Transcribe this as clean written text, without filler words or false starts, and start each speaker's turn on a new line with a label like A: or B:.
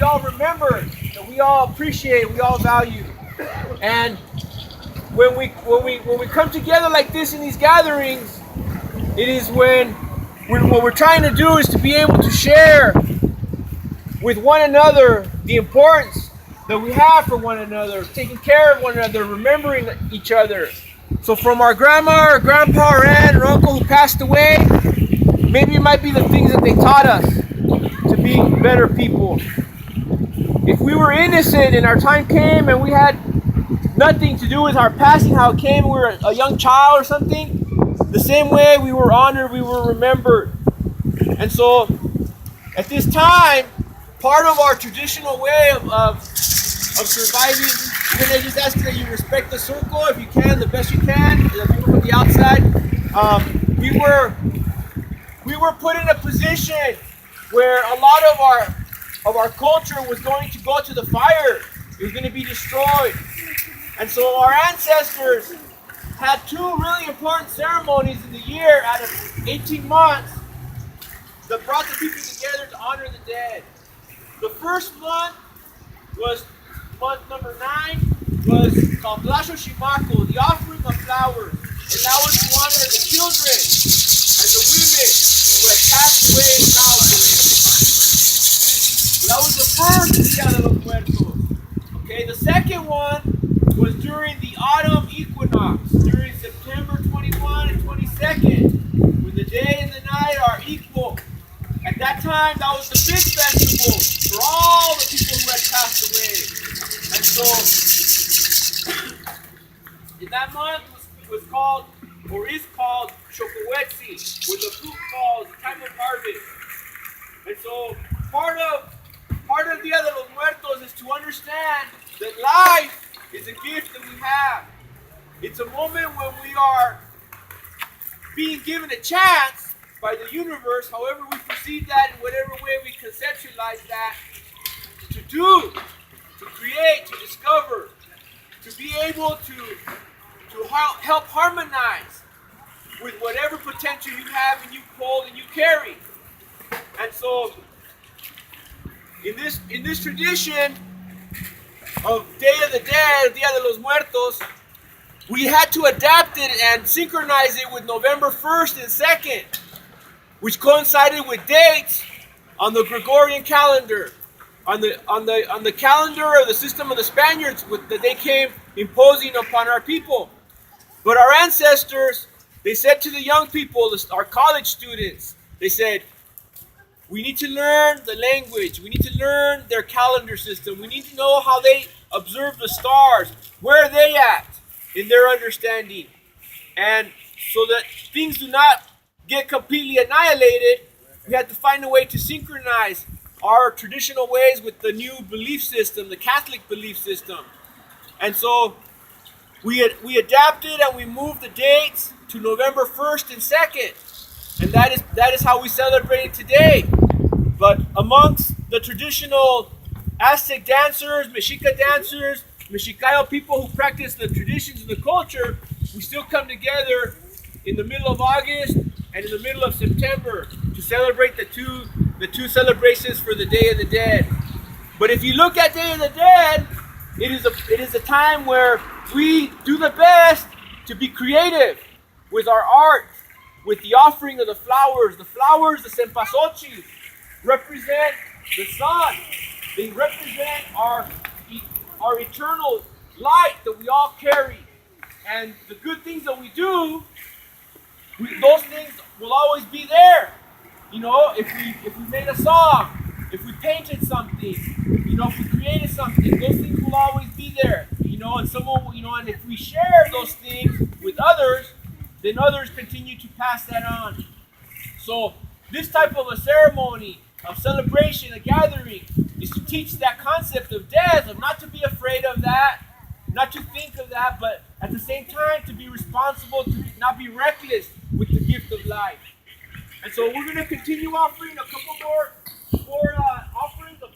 A: we all remember, that we all appreciate, we all value. And when we come together like this in these gatherings, it is when what we're trying to do is to be able to share with one another the importance that we have for one another, taking care of one another, remembering each other. So from our grandma or grandpa or aunt or uncle who passed away, maybe it might be the things that they taught us to be better people. If we were innocent and our time came and we had nothing to do with our passing, how it came, we were a young child or something, the same way we were honored, we were remembered. And so at this time, part of our traditional way of surviving, we're going to just ask that you respect the circle if you can, the best you can, the people from the outside. We were put in a position where a lot of our culture was going to go to the fire. It was going to be destroyed. And so our ancestors had two really important ceremonies in the year out of 18 months that brought the people together to honor the dead. The first month was month number 9, was called Blasho Shimako, the offering of flowers. And that was to honor the children and the women who had passed away in childbirth. So that was the first Dia de los Muertos. Okay, the second one was during the autumn equinox, during September 21 and 22nd, when the day and the night are equal. At that time, that was the big festival for all the people who had passed away. And so, in that month was called, or is called, Shokowetsi, when the fruit falls, the time of harvest. And so, part of Dia de los Muertos is to understand that life is a gift that we have. It's a moment when we are being given a chance by the universe, however we perceive that, in whatever way we conceptualize that, to do, to create, to discover, to be able to help harmonize with whatever potential you have and you hold and you carry. And so, in this tradition of Day of the Dead, Dia de los Muertos, we had to adapt it and synchronize it with November 1st and 2nd, which coincided with dates on the Gregorian calendar, on the calendar or the system of the Spaniards that they came imposing upon our people. But our ancestors, they said to the young people, our college students, they said, we need to learn the language. We need to learn their calendar system. We need to know how they observe the stars. Where are they at in their understanding? And so that things do not get completely annihilated, we had to find a way to synchronize our traditional ways with the new belief system, the Catholic belief system. And so we adapted and we moved the dates to November 1st and 2nd. And that is how we celebrate it today. But amongst the traditional Aztec dancers, Mexica dancers, Mexicayo people who practice the traditions and the culture, we still come together in the middle of August and in the middle of September to celebrate the two celebrations for the Day of the Dead. But if you look at Day of the Dead, it is a time where we do the best to be creative with our art, with the offering of the flowers. The flowers, the cempasúchil, represent the sun. They represent our eternal light that we all carry. And the good things that we do, those things will always be there. You know, if we made a song, if we painted something, you know, if we created something, those things will always be there. You know, and someone, you know, and if we share those things with others, then others continue to pass that on. So this type of a ceremony, of celebration, a gathering, is to teach that concept of death, of not to be afraid of that, not to think of that, but at the same time to be responsible, to not be reckless with the gift of life. And so we're going to continue offering a couple more offerings of